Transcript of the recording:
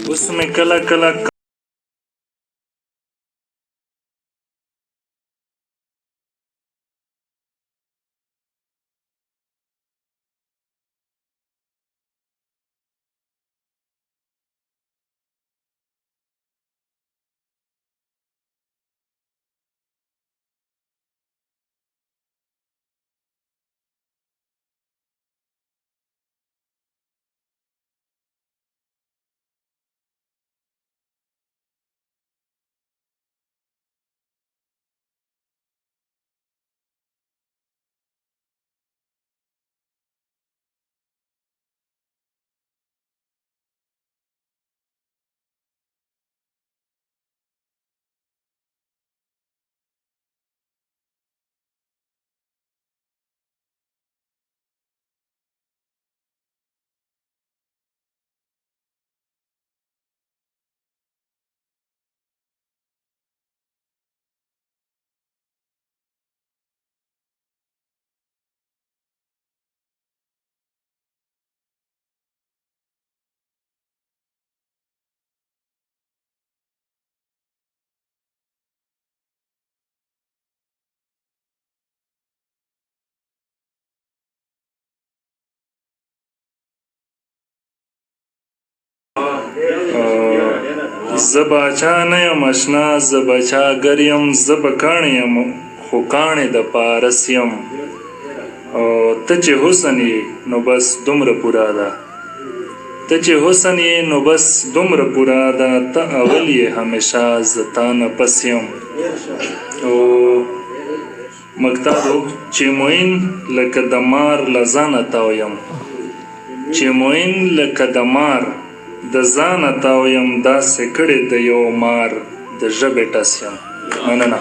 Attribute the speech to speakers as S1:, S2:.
S1: اوس مې کله کله زه باچا نه یم اشنا زه بچاګر یم زه به کاڼی یم خو کاڼی د پارس یم ته چې حسن یې نو بس دومره پوره ده ته چې حسن یې نو بس دومره پوره ده ته اول یې همیشه زه تا نه پس یم مکتبو چې موین لکه د مار له ځانه تاو یم چې موین لکه د مار د ځانه تاو یم داسې کړې د یو مار د ژبې ټس یم مننه